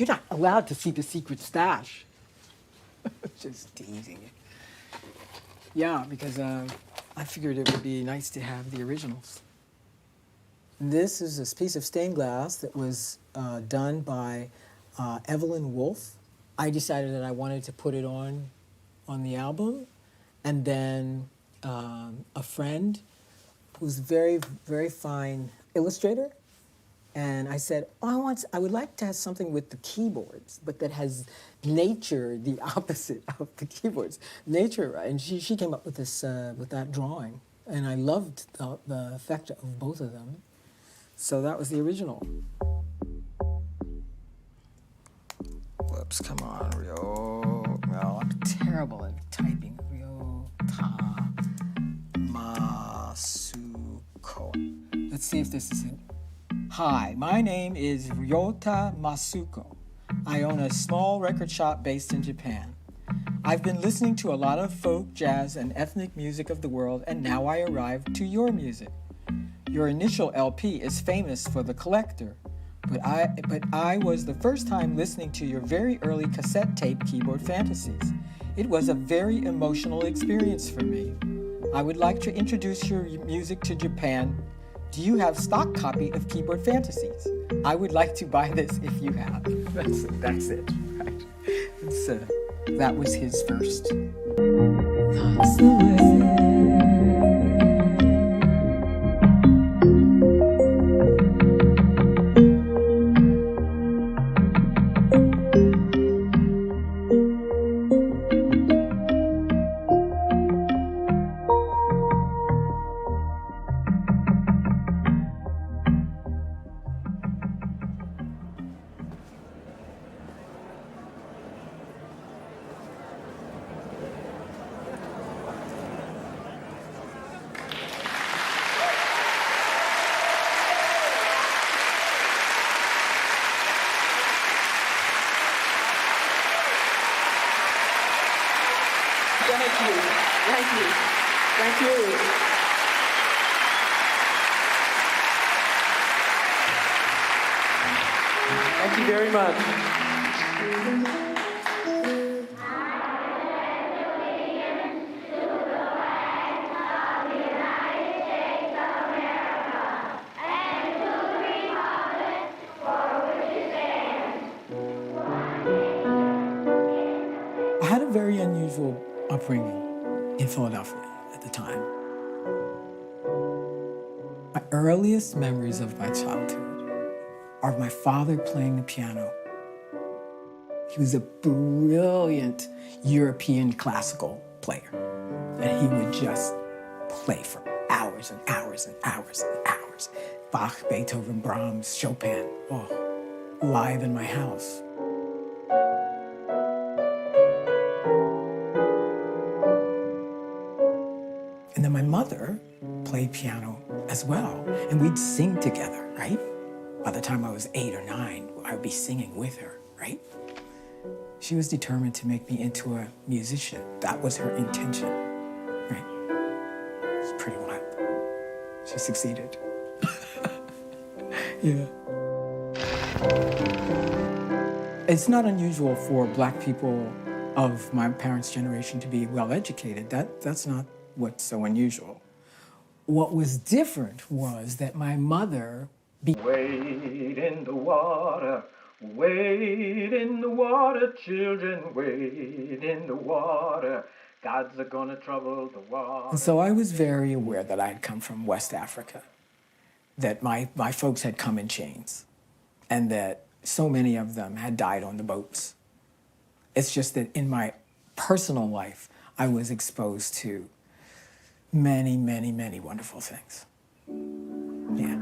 you're not allowed to see the secret stash. Just teasing you. Yeah, because I figured it would be nice to have the originals. This is this piece of stained glass that was done by Evelyn Wolf. I decided that I wanted to put it on the album, and then a friend who's a very, very fine illustrator, and I said, oh, I would like to have something with the keyboards, but that has nature, the opposite of the keyboards, nature. And she came up with this, with that drawing, and I loved the effect of both of them. So that was the original. Whoops, come on, Rio. No, I'm terrible at typing. Ryota Masuko. Let's see if this is it. Hi, my name is Ryota Masuko. I own a small record shop based in Japan. I've been listening to a lot of folk, jazz, and ethnic music of the world, and now I arrived to your music. Your initial LP is famous for The Collector, but I was the first time listening to your very early cassette tape, Keyboard Fantasies. It was a very emotional experience for me. I would like to introduce your music to Japan. Do you have stock copy of Keyboard Fantasies? I would like to buy this if you have. That's it, right? That was his first. That's the way. Thank you. Thank you very much. I had a very unusual upbringing in Philadelphia at the time. My earliest memories of my childhood are of my father playing the piano. He was a brilliant European classical player, and he would just play for hours and hours and hours and hours. Bach, Beethoven, Brahms, Chopin, live in my house. And then my mother played piano as well, and we'd sing together, right? By the time I was 8 or 9, I would be singing with her, right? She was determined to make me into a musician. That was her intention, right? It's pretty wild. She succeeded. Yeah. It's not unusual for Black people of my parents' generation to be well-educated. That's not what's so unusual. What was different was that my mother... Wade in the water, children, wade in the water. Gods are gonna trouble the water. And so I was very aware that I had come from West Africa, that my folks had come in chains, and that so many of them had died on the boats. It's just that in my personal life, I was exposed to many, many, many wonderful things. Yeah.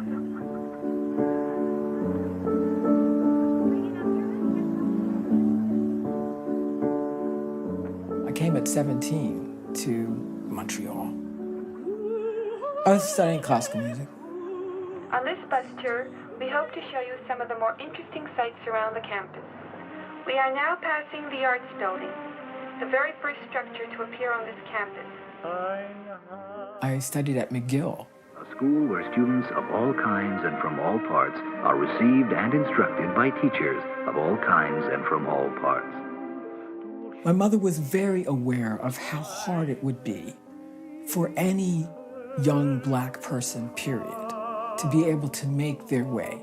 I came at 17 to Montreal. I was studying classical music. On this bus tour, we hope to show you some of the more interesting sights around the campus. We are now passing the Arts Building, the very first structure to appear on this campus. I studied at McGill A school where students of all kinds and from all parts are received and instructed by teachers of all kinds and from all parts. My mother was very aware of how hard it would be for any young Black person, period, to be able to make their way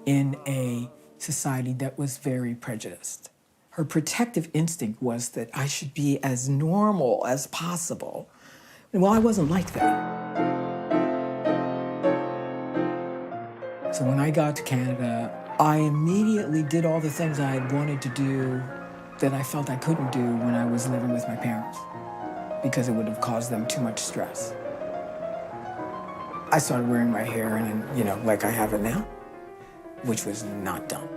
in a society that was very prejudiced. Her protective instinct was that I should be as normal as possible. Well, I wasn't like that. So when I got to Canada, I immediately did all the things I had wanted to do that I felt I couldn't do when I was living with my parents because it would have caused them too much stress. I started wearing my hair and, like I have it now, which was not done.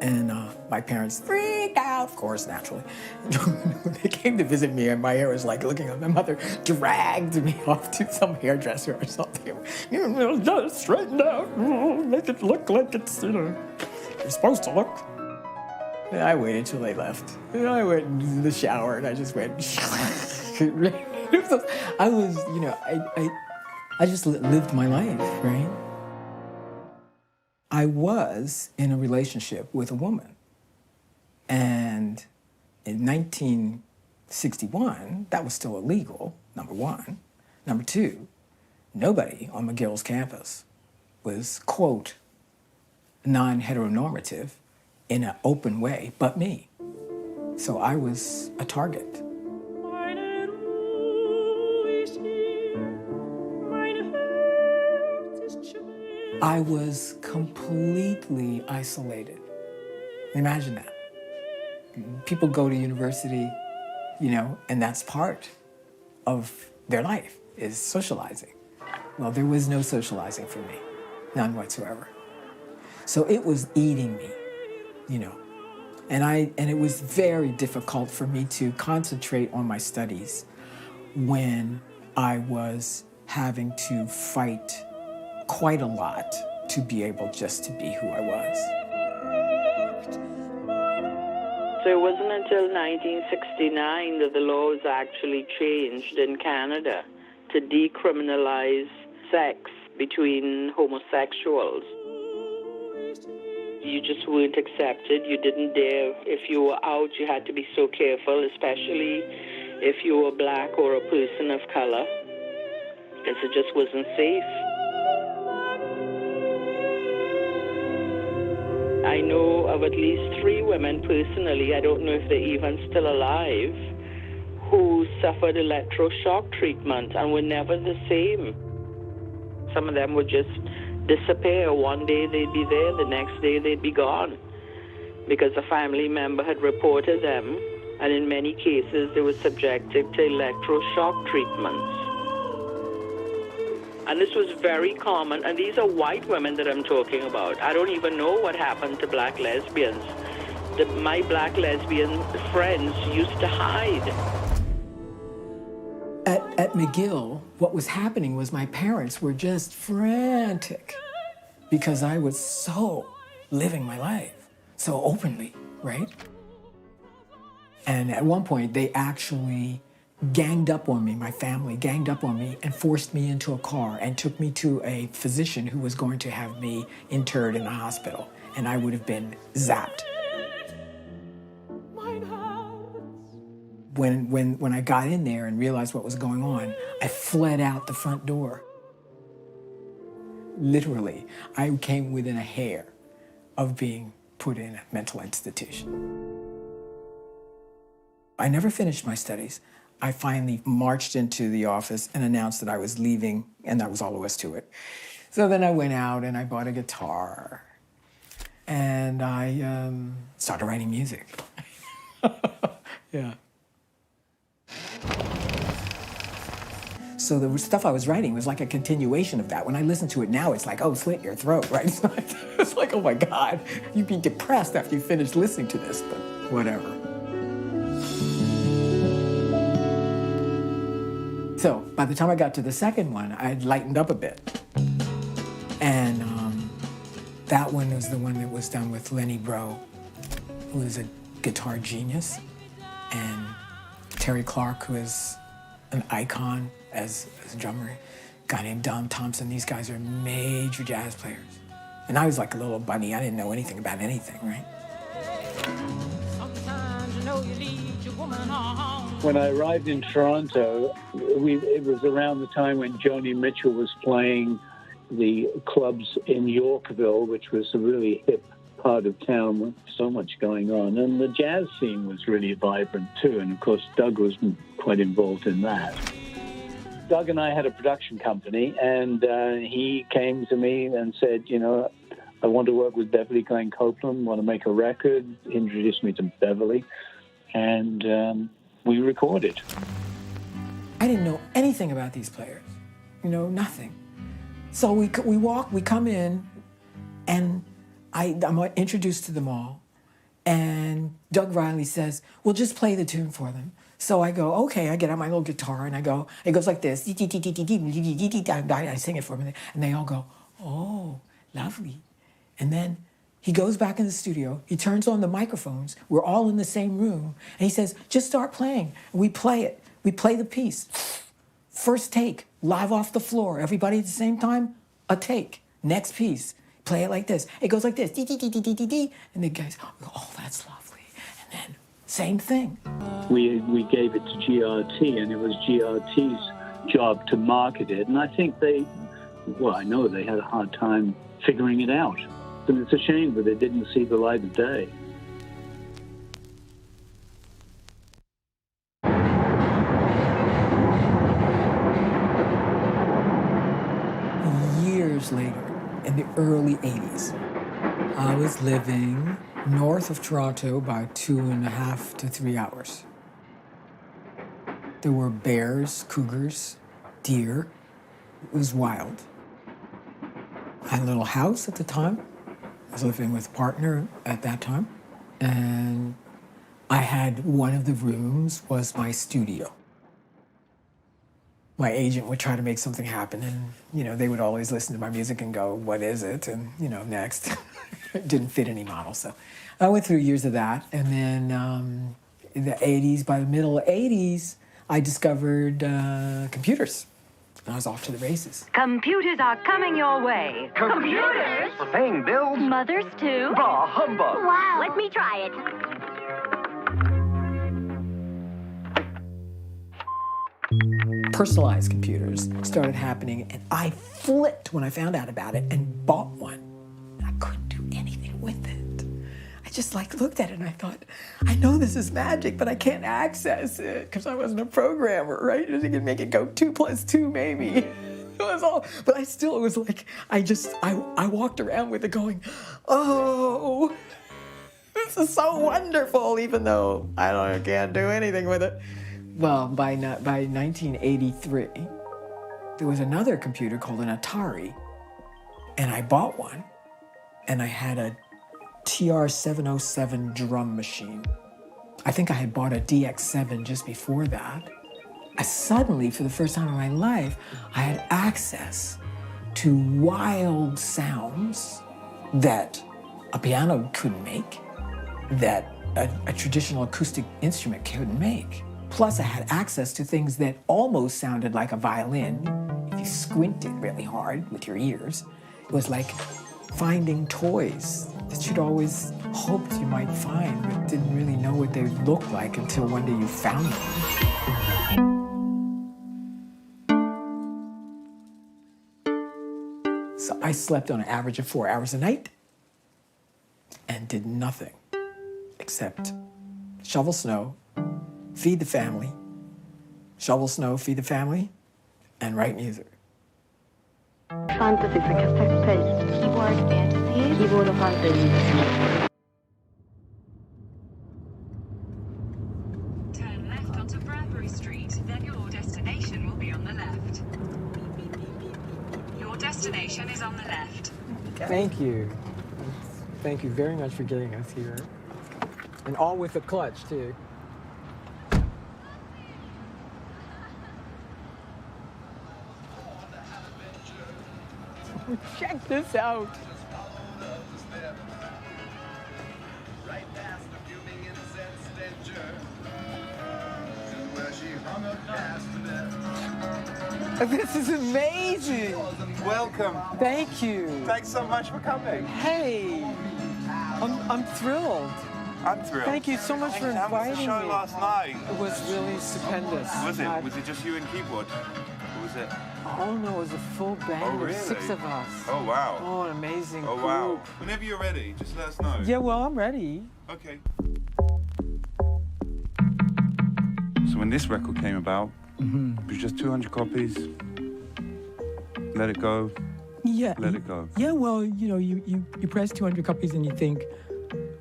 And my parents freaked out, of course, naturally. They came to visit me and my hair was like looking up. My mother dragged me off to some hairdresser or something. Just straighten out, make it look like it's, you're supposed to look. And I waited till they left. And I went into the shower and I just went. I was, I just lived my life, right? I was in a relationship with a woman. And in 1961, that was still illegal, number one. Number two, nobody on McGill's campus was, quote, non-heteronormative in an open way but me. So I was a target. I was completely isolated. Imagine that. People go to university, and that's part of their life, is socializing. Well, there was no socializing for me, none whatsoever. So it was eating me, and it was very difficult for me to concentrate on my studies when I was having to fight quite a lot to be able just to be who I was. So it wasn't until 1969 that the laws actually changed in Canada to decriminalize sex between homosexuals. You just weren't accepted. You didn't dare. If you were out, you had to be so careful, especially if you were Black or a person of color, because it just wasn't safe. I know of at least 3 women personally, I don't know if they're even still alive, who suffered electroshock treatment and were never the same. Some of them would just disappear. One day they'd be there, the next day they'd be gone, because a family member had reported them, and in many cases they were subjected to electroshock treatments. And this was very common, and these are white women that I'm talking about. I don't even know what happened to Black lesbians. My Black lesbian friends used to hide. At McGill, what was happening was my parents were just frantic because I was so living my life so openly, right? And at one point, they actually ganged up on me, my family ganged up on me and forced me into a car and took me to a physician who was going to have me interred in the hospital, and I would have been zapped. When I got in there and realized what was going on, I fled out the front door. Literally, I came within a hair of being put in a mental institution. I never finished my studies. I finally marched into the office and announced that I was leaving, and that was all there was to it. So then I went out and I bought a guitar, and I started writing music. Yeah. So the stuff I was writing was like a continuation of that. When I listen to it now, it's like, oh, slit your throat, right? It's like, oh my God, you'd be depressed after you finish listening to this, but whatever. So by the time I got to the second one, I had lightened up a bit. And that one was the one that was done with Lenny Breau, who is a guitar genius, and Terry Clark, who is an icon as a drummer. guy named Don Thompson. These guys are major jazz players. And I was like a little bunny. I didn't know anything about anything, right? When I arrived in Toronto, it was around the time when Joni Mitchell was playing the clubs in Yorkville, which was a really hip part of town with so much going on. And the jazz scene was really vibrant too. And of course, Doug was quite involved in that. Doug and I had a production company, and he came to me and said, you know, I want to work with Beverly Glenn-Copeland, want to make a record. He introduced me to Beverly, and we recorded. I didn't know anything about these players, you know, nothing. So we come in, and I'm introduced to them all, and Doug Riley says, well, just play the tune for them. So I go, okay, I get out my little guitar, and I go, it goes like this, I sing it for them, and they all go, oh, lovely. And then he goes back in the studio, he turns on the microphones, we're all in the same room, and he says, just start playing. And we play it, we play the piece. First take, live off the floor, everybody at the same time, a take. Next piece, play it like this. It goes like this, and the guys, oh, that's lovely. And then, same thing. We gave it to GRT, and it was GRT's job to market it. And I think I know they had a hard time figuring it out. And it's a shame that it didn't see the light of day. Years later, in the early 80s, I was living north of Toronto by 2.5 to 3 hours. There were bears, cougars, deer. It was wild. I had a little house at the time. I was living with a partner at that time. And I had one of the rooms was my studio. My agent would try to make something happen, and, you know, they would always listen to my music and go, what is it? And, you know, next. It didn't fit any model, so I went through years of that. And then in the 80s, by the middle 80s, I discovered computers. And I was off to the races. Computers are coming your way. Computers? For paying bills? Mothers, too. Bah, humbug. Wow. Let me try it. Personalized computers started happening, and I flipped when I found out about it and bought one. I couldn't do anything with it. I just looked at it and I thought, I know this is magic, but I can't access it because I wasn't a programmer, right? You can make it go 2 + 2 maybe. It was all, but I still, it was like, I walked around with it going, oh, this is so wonderful, even though I can't do anything with it. Well, by 1983, there was another computer called an Atari, and I bought one, and I had a TR-707 drum machine. I think I had bought a DX7 just before that. I suddenly, for the first time in my life, I had access to wild sounds that a piano couldn't make, that a traditional acoustic instrument couldn't make. Plus, I had access to things that almost sounded like a violin. If you squinted really hard with your ears, it was like finding toys that you'd always hoped you might find, but didn't really know what they looked like until one day you found them. So I slept on an average of 4 hours a night and did nothing except shovel snow, feed the family, shovel snow, feed the family, and write music. Fantasy för kassettejp. Keyboard Fantasies. Keyboard och Fantasies. Turn left onto Bradbury Street, then your destination will be on the left. Your destination is on the left. Thank you. Thank you very much for getting us here. And all with a clutch, too. Check this out. Right past the fuming incense stencher, to where she This is amazing. Welcome. Thank you. Thanks so much for coming. Hey, I'm thrilled. I'm thrilled. Thank you so much for inviting the show me. last night? It was really stupendous. Was it? Was it just you and keyboard? Or was it? Oh no, it was a full band really? of 6 of us. Oh wow. Oh, an amazing Oh group. wow. Whenever you're ready, just let us know. Yeah, well, I'm ready. Okay. So when this record came about, it was just 200 copies. Let it go. Yeah. Let it go. Yeah, well, you know, you press 200 copies and you think,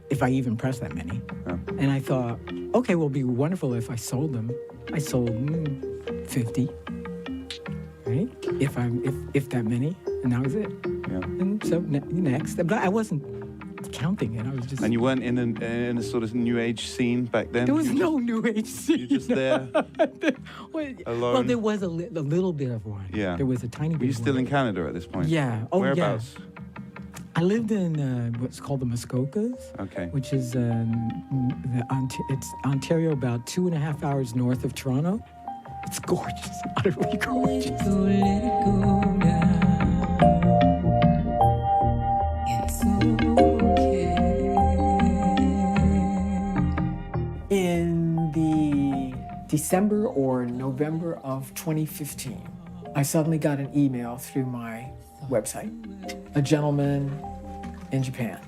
if I even press that many. Yeah. And I thought, okay, well, it'd be wonderful if I sold them. I sold 50, right? If that many, and that was it. Yeah. And so next, but I wasn't counting it. I was just. And you weren't in a sort of new age scene back then? There was no new age scene. You're just there, alone? Well, there was a little bit of one. Yeah. There was a tiny bit. Were you of still one. in Canada at this point? Yeah. Oh, Whereabouts? yeah. I lived in what's called the Muskokas. Okay. Which is it's Ontario, about 2.5 hours north of Toronto. It's gorgeous, utterly gorgeous. In the December or November of 2015, I suddenly got an email through my website. A gentleman in Japan.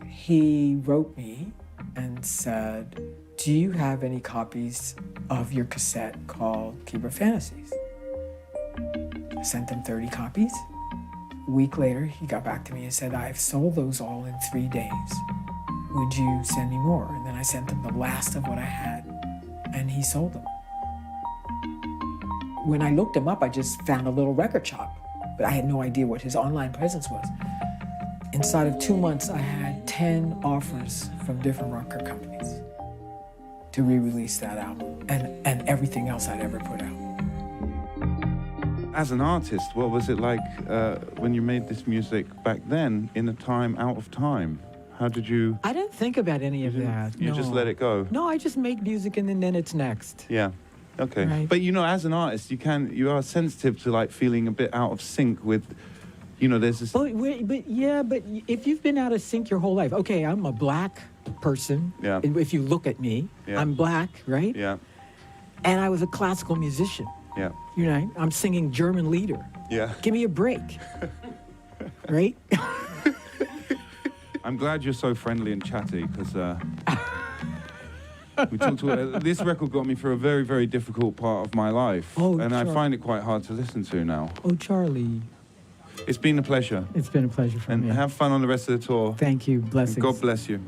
He wrote me and said, do you have any copies of your cassette called Keyboard Fantasies? I sent him 30 copies. A week later, he got back to me and said, I've sold those all in 3 days. Would you send me more? And then I sent him the last of what I had, and he sold them. When I looked him up, I just found a little record shop, but I had no idea what his online presence was. Inside of 2 months, I had 10 offers from different record companies to re-release that album and everything else I'd ever put out. As an artist, what was it like when you made this music back then, in a time out of time? How did you... I didn't think about any of that. You no. just let it go? No, I just make music and then it's next. Yeah. Okay. Right. But you know, as an artist, you are sensitive to like feeling a bit out of sync with, you know, there's this... But if you've been out of sync your whole life, okay, I'm a black person. Yeah. If you look at me, Yeah. I'm black, right? Yeah. And I was a classical musician. Yeah. You know, I'm singing German lieder. Yeah. Give me a break. Right? I'm glad you're so friendly and chatty, because we talked to, this record got me through a very, very difficult part of my life. Oh, and I sure. find it quite hard to listen to now. Oh, Charlie. It's been a pleasure. It's been a pleasure for me. And have fun on the rest of the tour. Thank you. Blessings. And God bless you.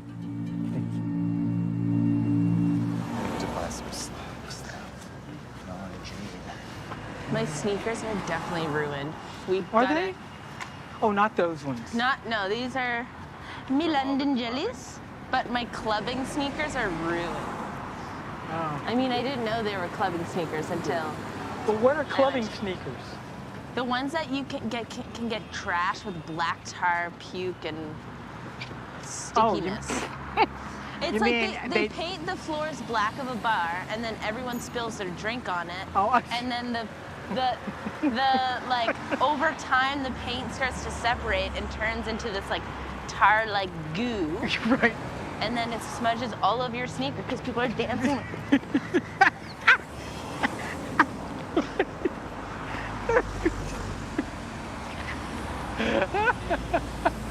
My sneakers are definitely ruined. Are they? Oh, not those ones. No, these are me London jellies, but my clubbing sneakers are ruined. Oh. I mean, I didn't know they were clubbing sneakers until... Well, what are clubbing sneakers? The ones that you can get trashed with black tar, puke, and stickiness. It's you like mean they paint the floors black of a bar, and then everyone spills their drink on it. Oh, and then the like over time the paint starts to separate and turns into this like tar-like goo. Right. And then it smudges all over your sneaker because people are dancing.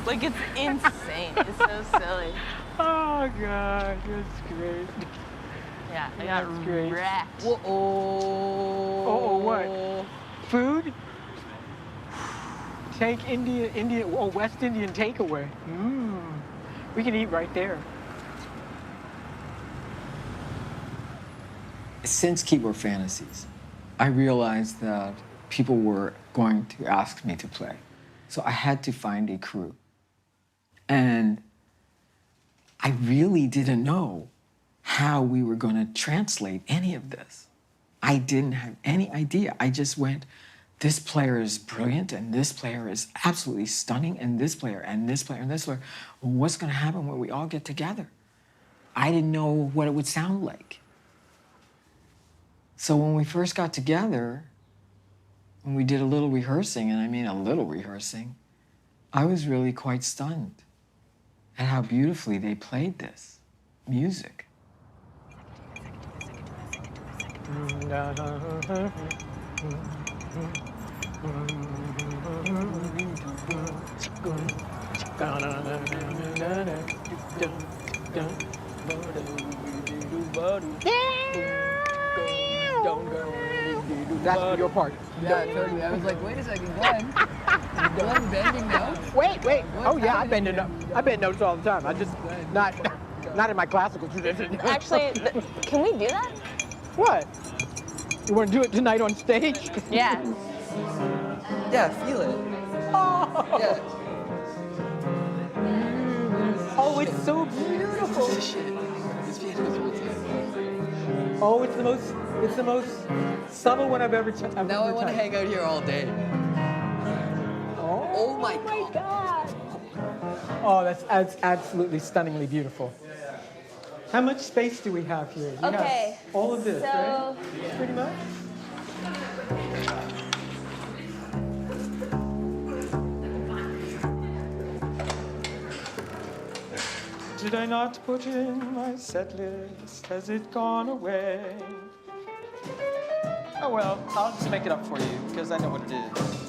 Like, it's insane. It's so silly. Oh, God, that's great. Yeah, I That's got great. wrecked. Oh, what? Food? Take West Indian takeaway. We can eat right there. Since Keyboard Fantasies, I realized that people were going to ask me to play. So I had to find a crew. And I really didn't know how we were going to translate any of this. I didn't have any idea. I just went, this player is brilliant, and this player is absolutely stunning, and this player, and this player, and this player. Well, what's going to happen when we all get together? I didn't know what it would sound like. So when we first got together, and we did a little rehearsing, and I mean a little rehearsing, I was really quite stunned at how beautifully they played this music. That's your part. Yeah, totally. I was like, wait a second, Glenn. Glenn bending notes? Wait. Oh yeah, I bend notes all the time. I just not in my classical tradition. Actually, can we do that? What? You want to do it tonight on stage? Yeah. Yeah, feel it. Oh. Yeah. Oh, it's so beautiful. Oh, it's the most subtle one I've ever touched. Now I want to hang out here all day. Oh my God. Oh, that's absolutely stunningly beautiful. How much space do we have here? We Okay. have all of this, So, right? Pretty much. Did I not put in my set list? Has it gone away? Oh well, I'll just make it up for you because I know what it is.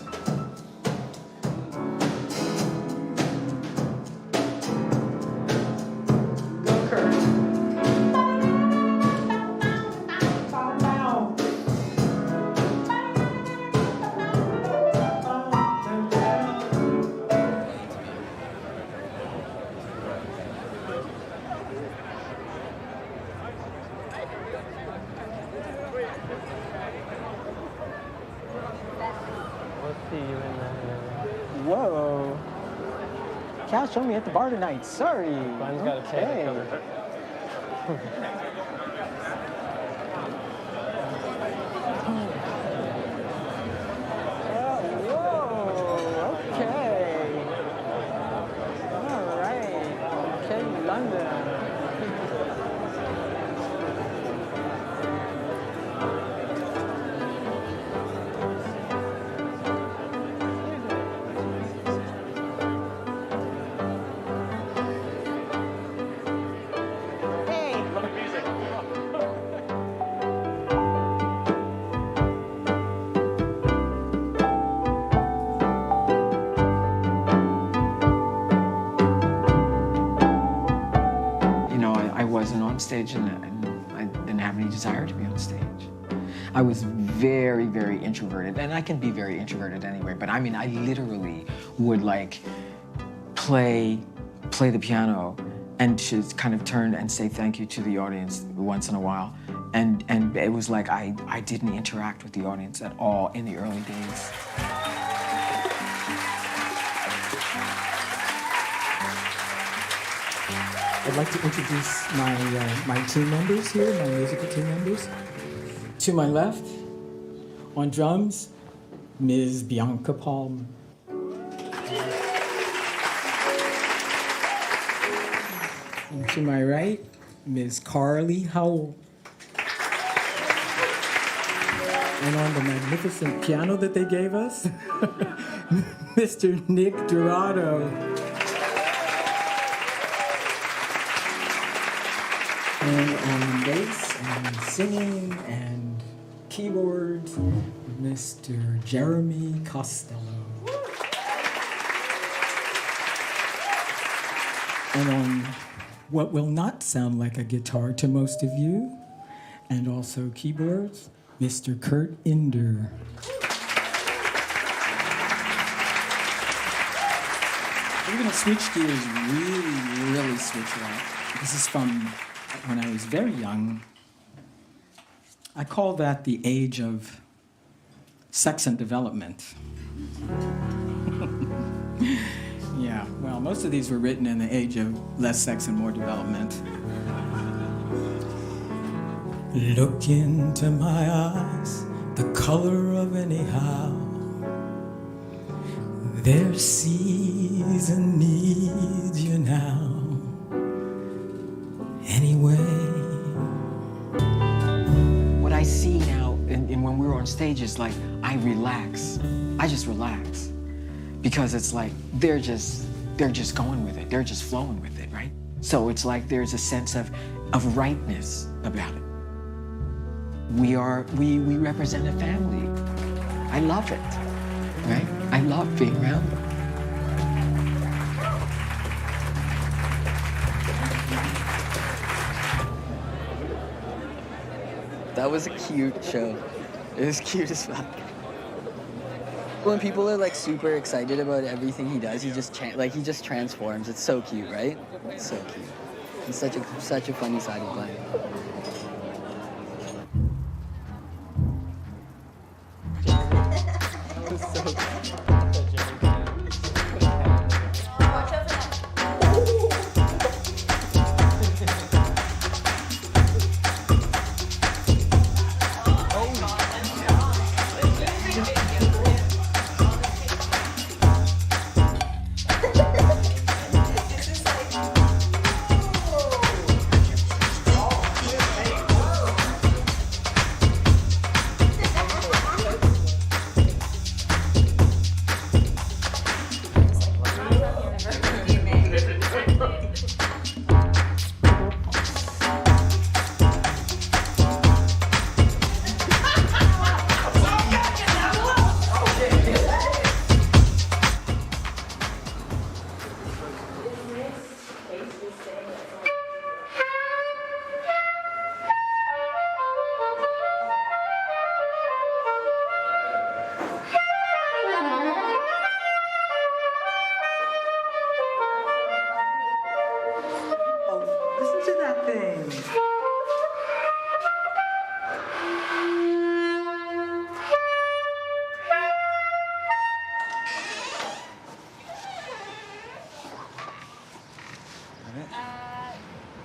Whoa. Cash only at the bar tonight. Sorry. Glenn's got a Okay. Whoa. Okay. All right. Okay, London. Stage and I didn't have any desire to be on stage. I was very, very introverted, and I can be very introverted anyway, but I mean, I literally would like play the piano and just kind of turn and say thank you to the audience once in a while. And it was like I didn't interact with the audience at all in the early days. I'd like to introduce my team members here, my musical team members. To my left, on drums, Ms. Bianca Palmer. And to my right, Ms. Carly Howell. And on the magnificent piano that they gave us, Mr. Nick Dorado. And on bass and singing and keyboards, Mr. Jeremy Costello. And on what will not sound like a guitar to most of you, and also keyboards, Mr. Kurt Inder. We're going to switch gears, really switch it up. This is from when I was very young. I call that the age of sex and development. Yeah, well, most of these were written in the age of less sex and more development. Look into my eyes, the color of anyhow. Their season needs you now. Anyway, what I see now and when we're on stage, it's like I relax. I just relax because it's like they're just going with it. They're just flowing with it, right? So it's like there's a sense of rightness about it. We represent a family. I love it, right? I love being around them. That was a cute show. It was cute as fuck. When people are like super excited about everything he does, he just transforms. It's so cute, right? It's so cute. He's such a funny side of Glenn.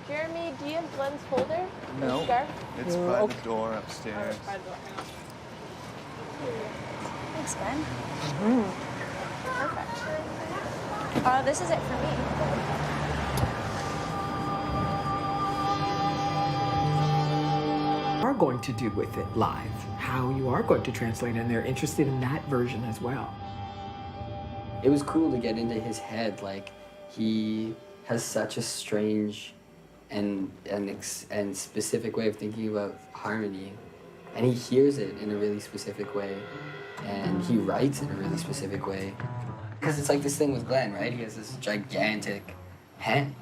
Jeremy, do you have Glenn's folder? No. Scarf? It's by the door upstairs. Thanks, Glenn. Perfect. This is it for me. Are going to do with it live, how you are going to translate, and they're interested in that version as well. It was cool to get into his head. Like, he has such a strange and specific way of thinking about harmony, and he hears it in a really specific way, and he writes in a really specific way. Because it's like this thing with Glenn, right? He has this gigantic hand.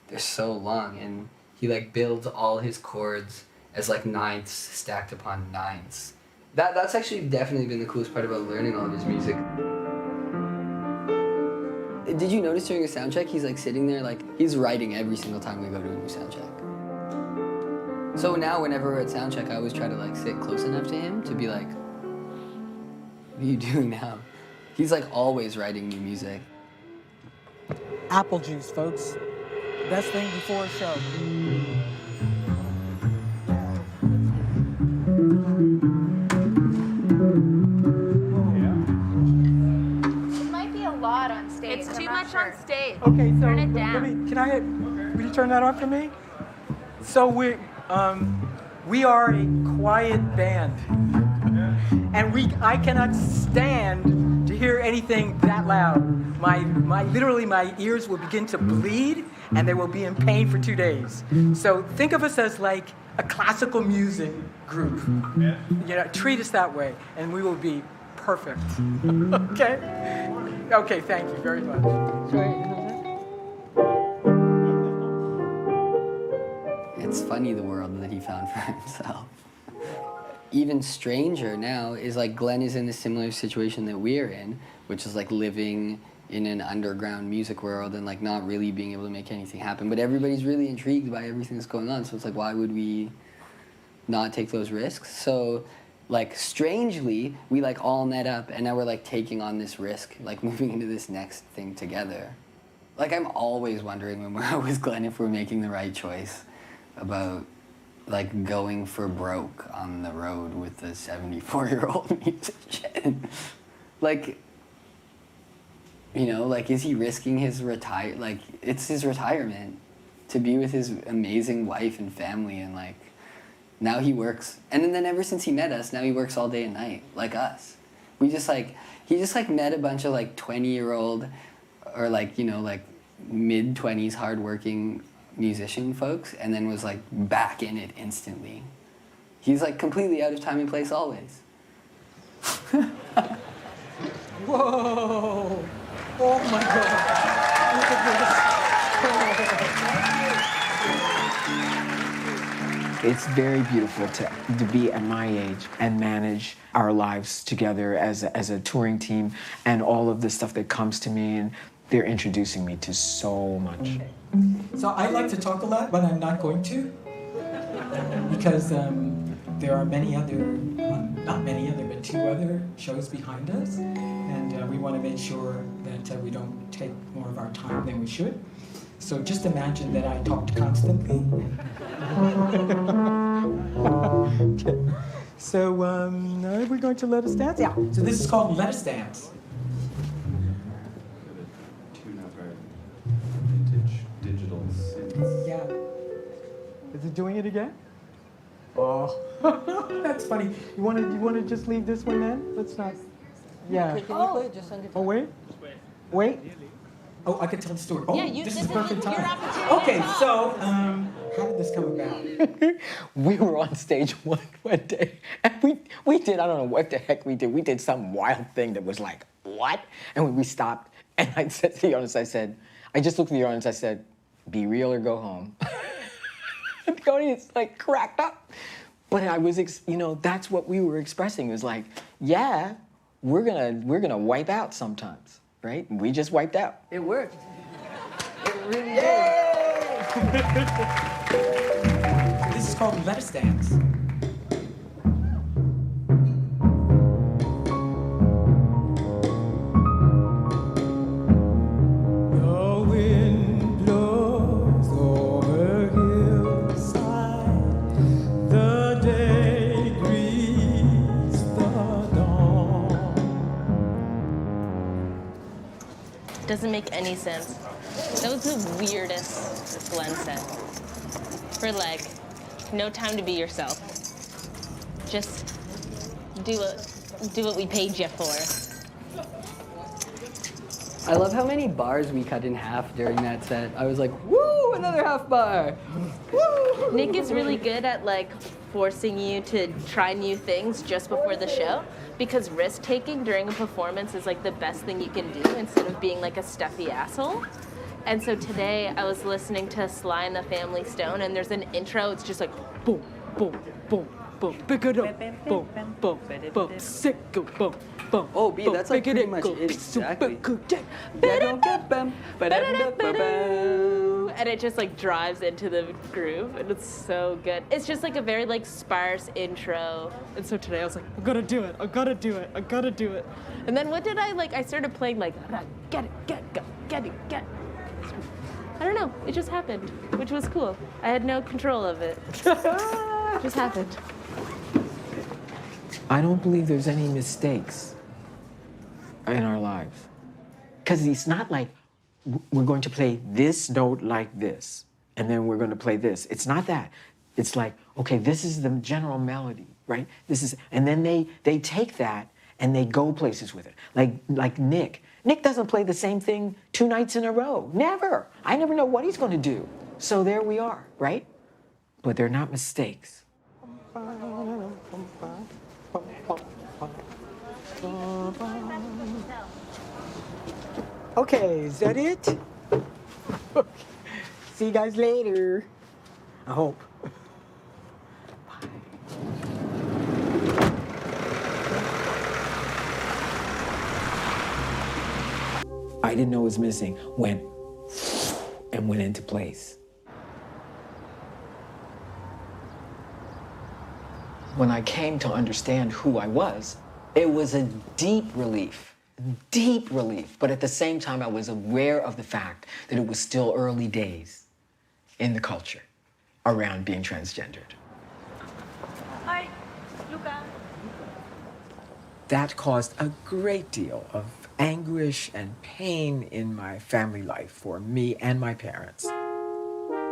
They're so long, and he like builds all his chords as like ninths stacked upon ninths. That's actually definitely been the coolest part about learning all of his music. Did you notice during a sound check, he's like sitting there, like he's writing every single time we go to a new sound check. So now whenever we're at sound check, I always try to like sit close enough to him to be like, what are you doing now? He's like always writing new music. Apple juice, folks. Best thing before a show. On stage. It's too much on stage. Okay, so turn it down. Will you turn that on for me? So we are a quiet band, and I cannot stand to hear anything that loud. Literally my ears will begin to bleed, and they will be in pain for 2 days. So think of us as like a classical music group. You know, treat us that way, and we will be perfect. Okay. Okay, thank you very much. It's funny the world that he found for himself. Even stranger now is like Glenn is in a similar situation that we're in, which is like living in an underground music world and like not really being able to make anything happen. But everybody's really intrigued by everything that's going on, so it's like, why would we not take those risks? So like strangely, we like all met up, and now we're like taking on this risk, like moving into this next thing together. Like I'm always wondering when we're out with Glenn if we're making the right choice about like going for broke on the road with a 74-year-old musician. Like, you know, like is he risking his like it's his retirement to be with his amazing wife and family and like Now he works, and then ever since he met us, now he works all day and night, like us. We just like, he just like met a bunch of like 20-year-old or like, you know, like mid-20s hardworking musician folks, and then was like back in it instantly. He's like completely out of time and place always. Whoa! Oh my God! Look at this! It's very beautiful to be at my age and manage our lives together as a touring team, and all of the stuff that comes to me, and they're introducing me to so much. So I like to talk a lot, but I'm not going to, because there are many other, not many other, but 2 other shows behind us, and we want to make sure that we don't take more of our time than we should. So just imagine that I talked constantly. Okay. So we're going to Let Us Dance? Yeah. So this is called Let Us Dance. Digital synths. Yeah. Is it doing it again? Oh, that's funny. You want to just leave this one then? Let's not. Yeah. Can you play it just under time? Oh wait. Wait. Oh, I can tell the story. Oh, Yeah, this is perfect time. your opportunity. Okay, so how did this come about? We were on stage one day, and we did, I don't know what the heck we did. We did some wild thing that was like, what? And when we stopped, and I said to the audience, I just looked at the audience, I said, be real or go home. And the audience like cracked up. But I was, that's what we were expressing. It was like, yeah, we're gonna wipe out sometimes, right? We just wiped out. It worked. It really did. This is called Let Us Dance. Doesn't make any sense. That was the weirdest Glenn said. For like, no time to be yourself. Just do what we paid you for. I love how many bars we cut in half during that set. I was like, woo, another half bar. Woo! Nick is really good at like forcing you to try new things just before the show, because risk-taking during a performance is like the best thing you can do instead of being like a stuffy asshole. And so today I was listening to Sly and the Family Stone, and there's an intro, it's just like boom, boom, boom, boom, pick it up, boom, boom, boom, sick, boom, boom. Oh, B, that's like pretty much it exactly. And it just like drives into the groove, and it's so good. It's just like a very like sparse intro. And so today I was like, I gotta do it. And then what did I started playing like, get it. I don't know, it just happened, which was cool. I had no control of it. It just happened. I don't believe there's any mistakes in our lives. Because it's not like we're going to play this note like this, and then we're going to play this. It's not that. It's like, okay, this is the general melody, right? And then they take that and they go places with it. Like Nick. Nick doesn't play the same thing 2 nights in a row. Never. I never know what he's going to do. So there we are, right? But they're not mistakes. Okay, is that it? See you guys later. I hope. Bye. I didn't know it was missing. Went into place. When I came to understand who I was, it was a deep relief. But at the same time, I was aware of the fact that it was still early days in the culture around being transgendered. Hi, Luca. That caused a great deal of anguish and pain in my family life for me and my parents.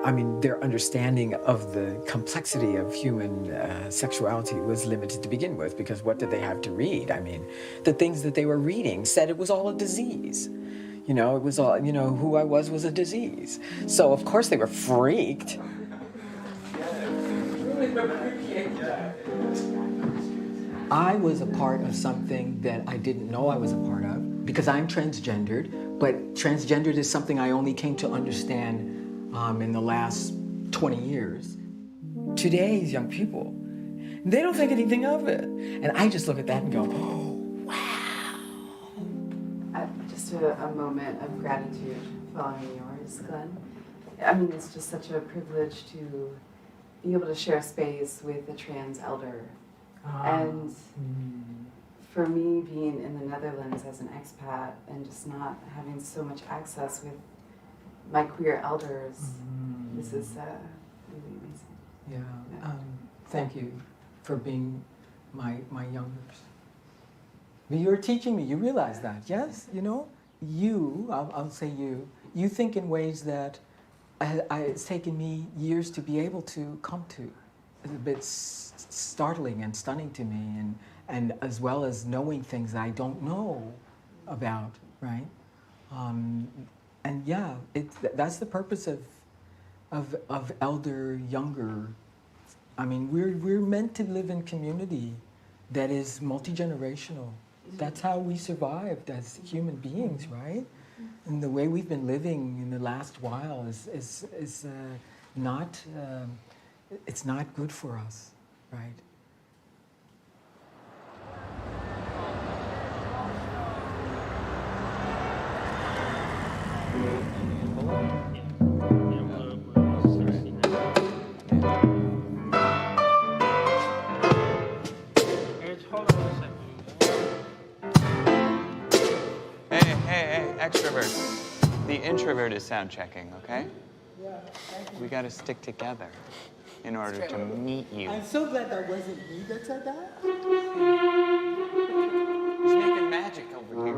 I mean, their understanding of the complexity of human sexuality was limited to begin with, because what did they have to read? I mean, the things that they were reading said it was all a disease. You know, it was all, you know, who I was a disease. So, of course, they were freaked. I was a part of something that I didn't know I was a part of, because I'm transgendered, but transgendered is something I only came to understand in the last 20 years. Today's young people, they don't think anything of it. And I just look at that and go, oh, wow. Just a moment of gratitude following yours, Glenn. I mean, it's just such a privilege to be able to share space with a trans elder. And for me, being in the Netherlands as an expat and just not having so much access with my queer elders, this is really amazing. Yeah. Thank you for being my youngers. You're teaching me. You realize that, yes? You know, I'll say you think in ways that it's taken me years to be able to come to. It's a bit startling and stunning to me, and as well as knowing things that I don't know about, right? And yeah, that's the purpose of elder, younger. I mean, we're meant to live in community that is multi-generational. That's how we survived as human beings, right? And the way we've been living in the last while is not. It's not good for us, right? Hey, extrovert. The introvert is sound checking, okay? We gotta stick together in order to meet you. I'm so glad that wasn't me that said that. He's making magic over here.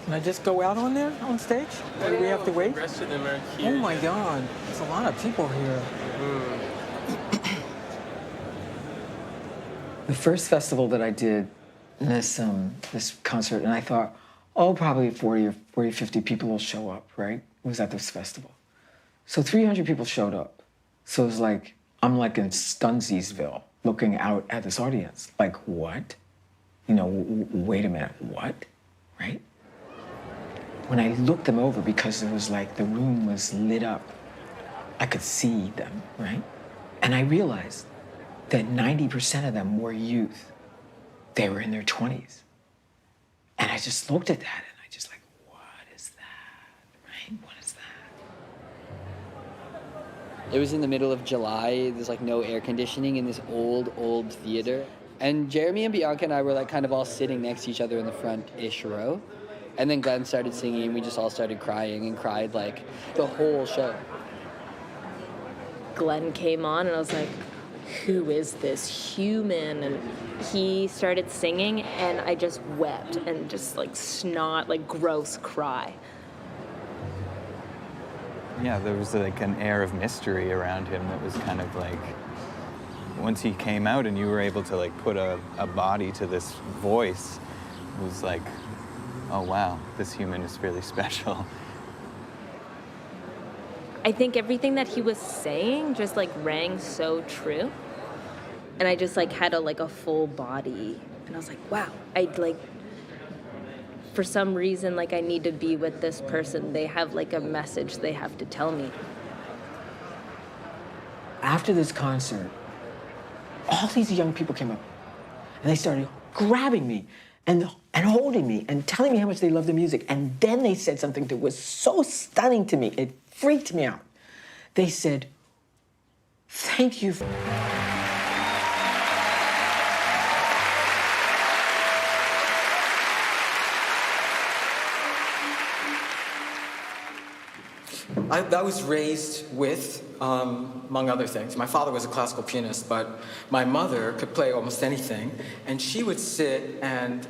Can I just go out on there, on stage? Or do we have to wait? The rest of them are here. Oh my God, there's a lot of people here. The first festival that I did, this concert, and I thought, oh, probably 40 or 50 people will show up, right? It was at this festival. So 300 people showed up. So it was like, I'm like in Stunsiesville, looking out at this audience, like, what? You know, wait a minute, what, right? When I looked them over, because it was like the room was lit up, I could see them, right? And I realized that 90% of them were youth. They were in their 20s. And I just looked at that and I just like, what is that, right? What is that? It was in the middle of July. There's like no air conditioning in this old theater. And Jeremy and Bianca and I were like kind of all sitting next to each other in the front-ish row. And then Glenn started singing and we just all started crying and cried like the whole show. Glenn came on and I was like, who is this human? And he started singing and I just wept and just like snot, like gross cry. Yeah, there was like an air of mystery around him that was kind of like, once he came out and you were able to like put a body to this voice, it was like, oh wow, this human is really special. I think everything that he was saying just like rang so true. And I just like had a full body. And I was like, wow, for some reason, like I need to be with this person. They have like a message they have to tell me. After this concert, all these young people came up and they started grabbing me and holding me and telling me how much they loved the music. And then they said something that was so stunning to me. It freaked me out. They said, thank you. I was raised with among other things. My father was a classical pianist, but my mother could play almost anything, and she would sit and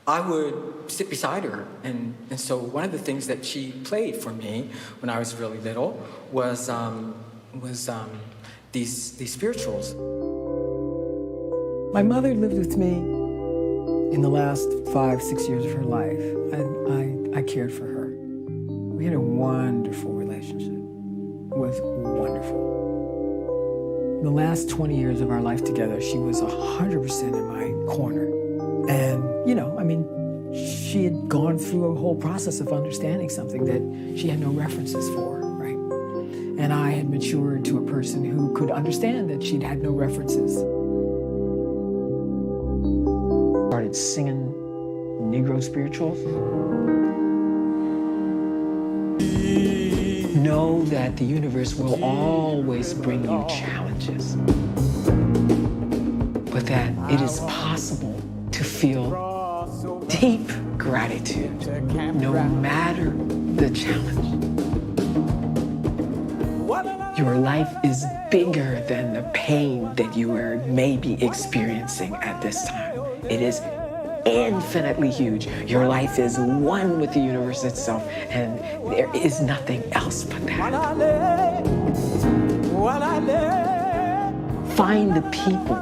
I would sit beside her. And so one of the things that she played for me when I was really little was these spirituals. My mother lived with me in the last 5-6 years of her life. I cared for her. We had a wonderful relationship. It was wonderful. The last 20 years of our life together, she was 100% in my corner. And, she had gone through a whole process of understanding something that she had no references for, right? And I had matured to a person who could understand that she'd had no references. Started singing Negro spirituals. Know that the universe will always bring you challenges, but that it is possible to feel deep gratitude no matter the challenge. Your life is bigger than the pain that you are maybe experiencing at this time. It is infinitely huge. Your life is one with the universe itself, and there is nothing else but that. Find the people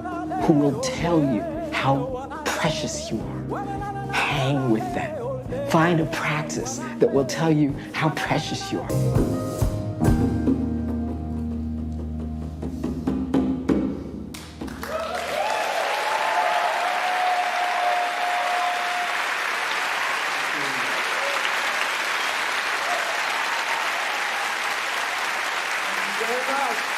who will tell you how precious you are. Hang with them. Find a practice that will tell you how precious you are. Very much.